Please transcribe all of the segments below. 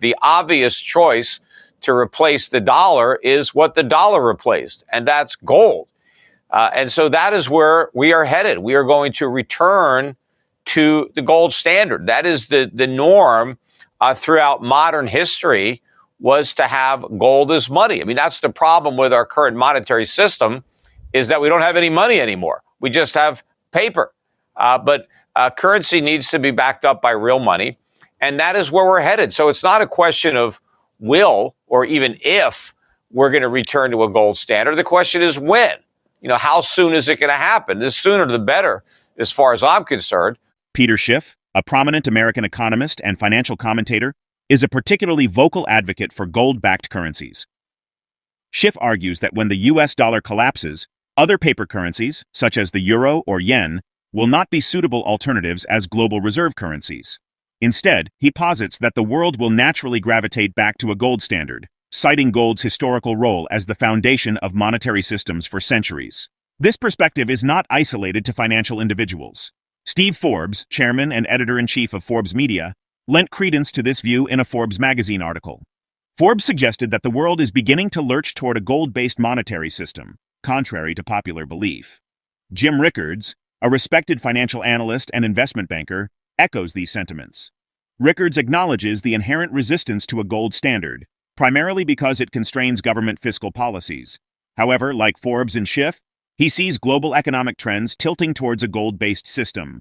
the obvious choice to replace the dollar is what the dollar replaced, and that's gold. And so that is where we are headed. We are going to return to the gold standard. That is the norm throughout modern history, was to have gold as money. I mean, that's the problem with our current monetary system, is that we don't have any money anymore. We just have paper. But currency needs to be backed up by real money. And that is where we're headed. So it's not a question of will or even if we're going to return to a gold standard. The question is when. You know, how soon is it going to happen? The sooner the better, as far as I'm concerned. PeterSchiff, a prominent American economist and financial commentator, is a particularly vocal advocate for gold-backed currencies. Schiff argues that when the US dollar collapses, other paper currencies, such as the euro or yen, will not be suitable alternatives as global reserve currencies. Instead, he posits that the world will naturally gravitate back to a gold standard, citing gold's historical role as the foundation of monetary systems for centuries. This perspective is not isolated to financial individuals. Steve Forbes, chairman and editor-in-chief of Forbes Media, lent credence to this view in a Forbes Magazine article. Forbes suggested that the world is beginning to lurch toward a gold-based monetary system, contrary to popular belief. Jim Rickards, a respected financial analyst and investment banker, echoes these sentiments. Rickards acknowledges the inherent resistance to a gold standard, primarily because it constrains government fiscal policies. However, like Forbes and Schiff, he sees global economic trends tilting towards a gold-based system.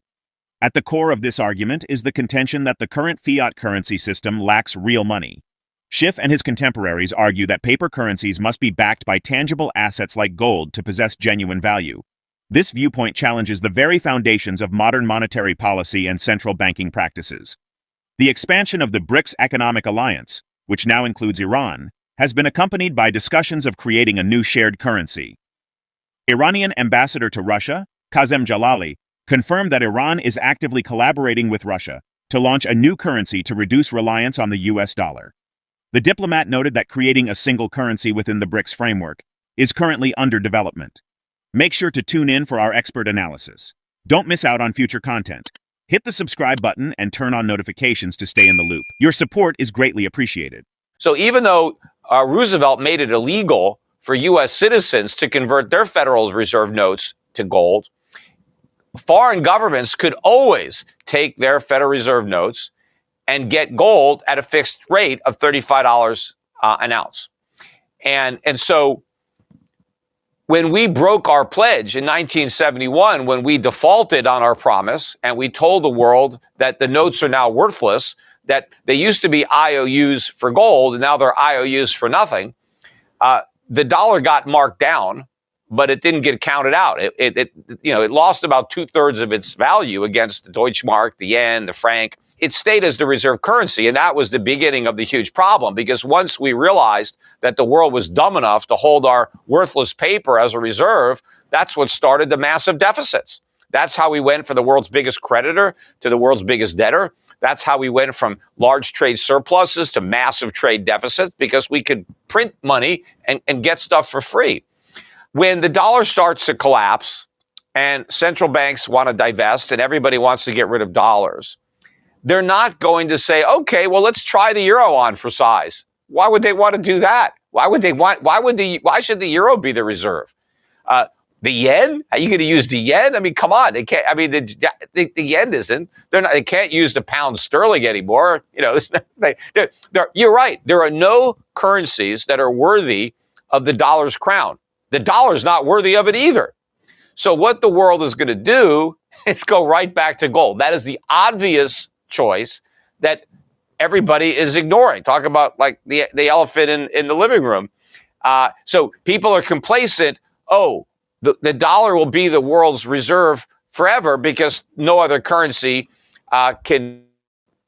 At the core of this argument is the contention that the current fiat currency system lacks real money. Schiff and his contemporaries argue that paper currencies must be backed by tangible assets like gold to possess genuine value. This viewpoint challenges the very foundations of modern monetary policy and central banking practices. The expansion of the BRICS economic alliance, which now includes Iran, has been accompanied by discussions of creating a new shared currency. Iranian ambassador to Russia, Qasem Jalali, confirmed that Iran is actively collaborating with Russia to launch a new currency to reduce reliance on the US dollar. The diplomat noted that creating a single currency within the BRICS framework is currently under development. Make sure to tune in for our expert analysis. Don't miss out on future content. Hit the subscribe button and turn on notifications to stay in the loop. Your support is greatly appreciated. So even though Roosevelt made it illegal for U.S. citizens to convert their Federal Reserve notes to gold, foreign governments could always take their Federal Reserve notes and get gold at a fixed rate of $35 an ounce. And so when we broke our pledge in 1971, when we defaulted on our promise and we told the world that the notes are now worthless, that they used to be IOUs for gold and now they're IOUs for nothing, the dollar got marked down, but it didn't get counted out. It lost about 2/3 of its value against the Deutschmark, the yen, the franc. It stayed as the reserve currency, and that was the beginning of the huge problem, because once we realized that the world was dumb enough to hold our worthless paper as a reserve, that's what started the massive deficits. That's how we went from the world's biggest creditor to the world's biggest debtor. That's how we went from large trade surpluses to massive trade deficits, because we could print money and get stuff for free. When the dollar starts to collapse and central banks want to divest and everybody wants to get rid of dollars, they're not going to say, okay, well, let's try the euro on for size. Why would they want to do that? Why should the euro be the reserve? The yen? Are you going to use the yen? I mean, come on. They can't. I mean, the yen isn't. They can't use the pound sterling anymore. You know, you're right. There are no currencies that are worthy of the dollar's crown. The dollar's not worthy of it either. So what the world is going to do is go right back to gold. That is the obvious choice that everybody is ignoring. Talk about like the elephant in the living room. So people are complacent. Oh, the dollar will be the world's reserve forever because no other currency can.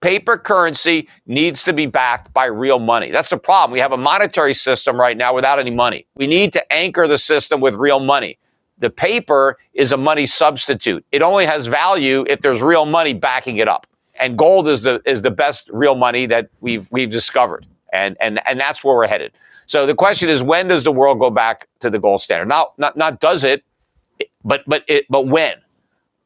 Paper currency needs to be backed by real money. That's the problem. We have a monetary system right now without any money. We need to anchor the system with real money. The paper is a money substitute. It only has value if there's real money backing it up. And gold is the best real money that we've discovered. And that's where we're headed. So the question is, when does the world go back to the gold standard? Not does it, but when.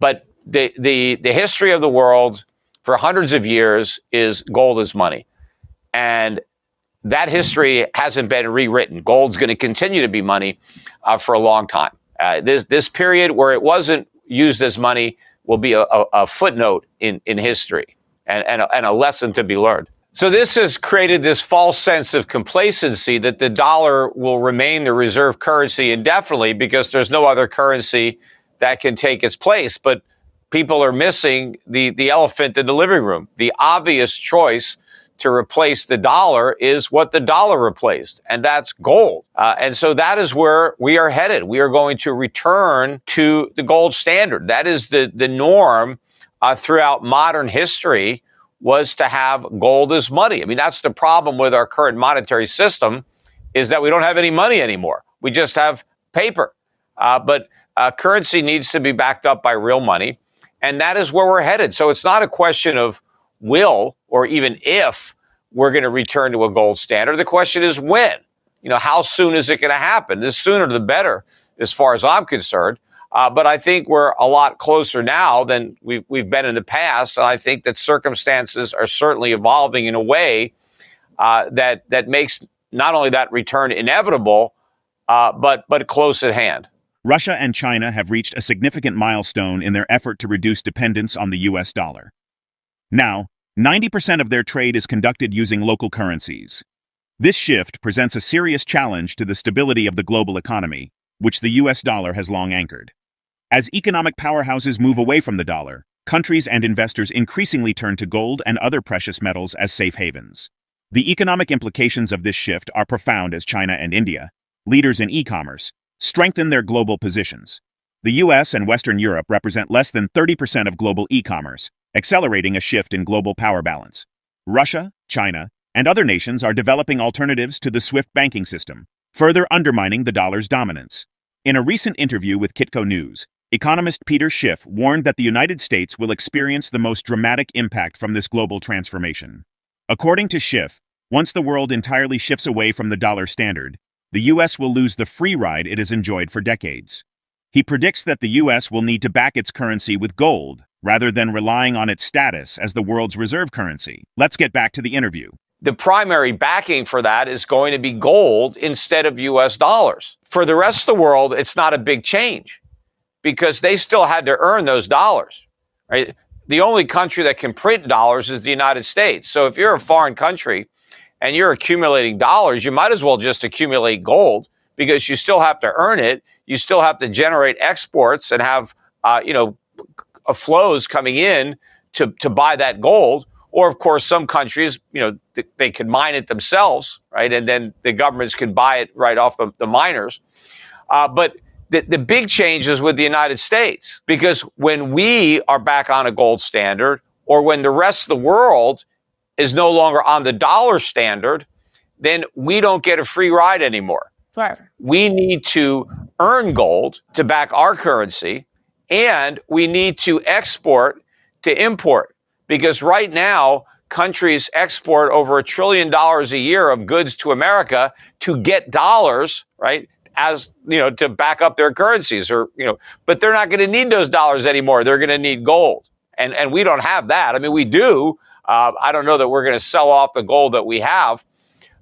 But the history of the world for hundreds of years is gold is money. And that history hasn't been rewritten. Gold's going to continue to be money for a long time. This period where it wasn't used as money will be a footnote in history and a lesson to be learned. So this has created this false sense of complacency that the dollar will remain the reserve currency indefinitely because there's no other currency that can take its place. But people are missing the elephant in the living room. The obvious choice to replace the dollar is what the dollar replaced, and that's gold. And so that is where we are headed. We are going to return to the gold standard. That is the norm throughout modern history, was to have gold as money. I mean, that's the problem with our current monetary system, is that we don't have any money anymore. We just have paper. But currency needs to be backed up by real money, and that is where we're headed. So it's not a question of will or even if we're going to return to a gold standard. The question is when. How soon is it going to happen? The sooner the better, as far as I'm concerned. But I think we're a lot closer now than we've been in the past. And I think that circumstances are certainly evolving in a way that makes not only that return inevitable, but close at hand. Russia and China have reached a significant milestone in their effort to reduce dependence on the US dollar. Now, 90% of their trade is conducted using local currencies. This shift presents a serious challenge to the stability of the global economy, which the US dollar has long anchored. As economic powerhouses move away from the dollar, countries and investors increasingly turn to gold and other precious metals as safe havens. The economic implications of this shift are profound as China and India, leaders in e-commerce, strengthen their global positions. The US and Western Europe represent less than 30% of global e-commerce, accelerating a shift in global power balance. Russia, China, and other nations are developing alternatives to the SWIFT banking system, further undermining the dollar's dominance. In a recent interview with Kitco News, economist PeterSchiff warned that the United States will experience the most dramatic impact from this global transformation. According to Schiff, once the world entirely shifts away from the dollar standard, the US will lose the free ride it has enjoyed for decades. He predicts that the US will need to back its currency with gold, rather than relying on its status as the world's reserve currency. Let's get back to the interview. The primary backing for that is going to be gold instead of US dollars. For the rest of the world, it's not a big change because they still had to earn those dollars, right? The only country that can print dollars is the United States. So if you're a foreign country and you're accumulating dollars, you might as well just accumulate gold because you still have to earn it. You still have to generate exports and have, flows coming in to buy that gold. Or, of course, some countries, they can mine it themselves, right? And then the governments can buy it right off the miners. But the big change is with the United States, because when we are back on a gold standard, or when the rest of the world is no longer on the dollar standard, then we don't get a free ride anymore. Right. We need to earn gold to back our currency, and we need to export to import. Because right now, countries export over $1 trillion a year of goods to America to get dollars, right? As, to back up their currencies but they're not going to need those dollars anymore. They're going to need gold. And we don't have that. I mean, we do. I don't know that we're going to sell off the gold that we have.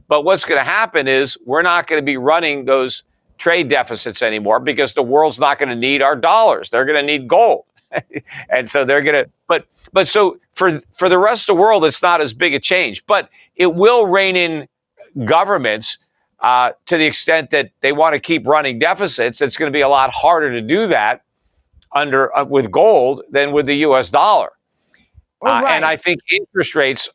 But what's going to happen is we're not going to be running those trade deficits anymore because the world's not going to need our dollars. They're going to need gold. And so they're going to, but so for the rest of the world, it's not as big a change, but it will rein in governments to the extent that they want to keep running deficits. It's going to be a lot harder to do that with gold than with the US dollar. Right. And I think interest rates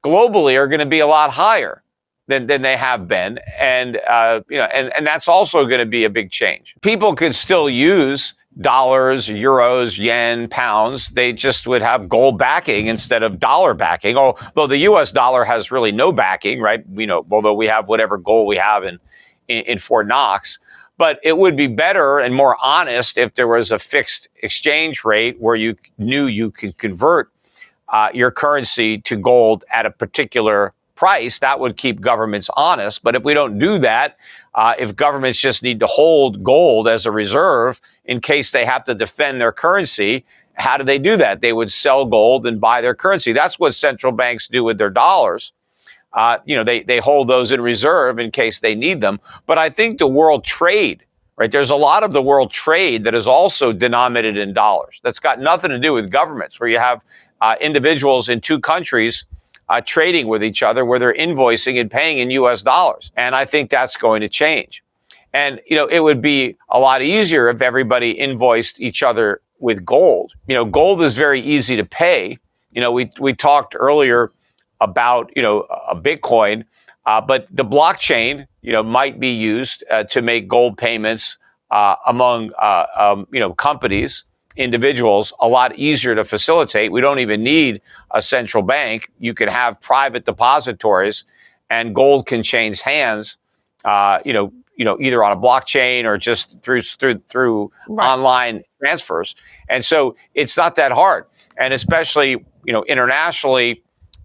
globally are going to be a lot higher than they have been. And that's also going to be a big change. People could still use dollars, euros, yen, pounds. They just would have gold backing instead of dollar backing. Although the US dollar has really no backing, right? Although we have whatever gold we have in Fort Knox. But it would be better and more honest if there was a fixed exchange rate where you knew you could convert your currency to gold at a particular price. That would keep governments honest. But if we don't do that, if governments just need to hold gold as a reserve in case they have to defend their currency, how do they do that? They would sell gold and buy their currency. That's what central banks do with their dollars. they hold those in reserve in case they need them. But I think the world trade, right? There's a lot of the world trade that is also denominated in dollars. That's got nothing to do with governments, where you have individuals in two countries trading with each other, where they're invoicing and paying in U.S. dollars. And I think that's going to change. And, it would be a lot easier if everybody invoiced each other with gold. Gold is very easy to pay. We talked earlier about, a Bitcoin, but the blockchain, might be used to make gold payments among, companies, individuals, a lot easier to facilitate. We don't even need a central bank. You can have private depositories, and gold can change hands, either on a blockchain or just through Right. online transfers. And so it's not that hard. And especially, internationally,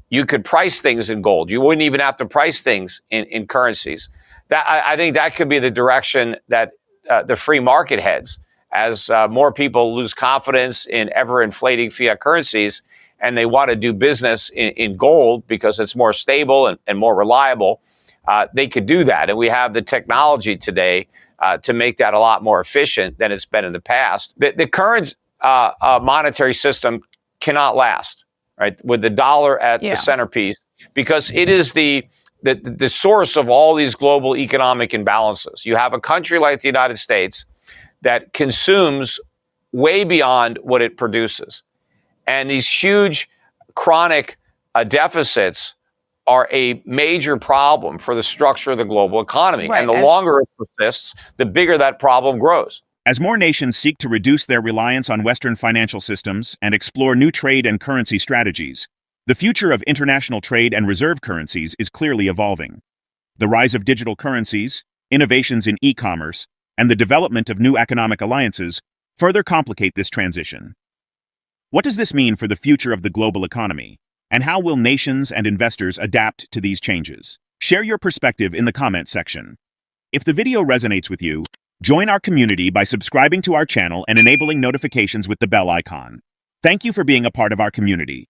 you could price things in gold. You wouldn't even have to price things in currencies. I think that could be the direction that the free market heads, as more people lose confidence in ever-inflating fiat currencies, and they want to do business in gold because it's more stable and more reliable. They could do that. And we have the technology today to make that a lot more efficient than it's been in the past. The current monetary system cannot last, right, with the dollar at the centerpiece, because it is the source of all these global economic imbalances. You have a country like the United States that consumes way beyond what it produces. And these huge chronic deficits are a major problem for the structure of the global economy. Right. And the longer it persists, the bigger that problem grows. As more nations seek to reduce their reliance on Western financial systems and explore new trade and currency strategies, the future of international trade and reserve currencies is clearly evolving. The rise of digital currencies, innovations in e-commerce, and the development of new economic alliances further complicate this transition. What does this mean for the future of the global economy, and how will nations and investors adapt to these changes? Share your perspective in the comments section. If the video resonates with you, join our community by subscribing to our channel and enabling notifications with the bell icon. Thank you for being a part of our community.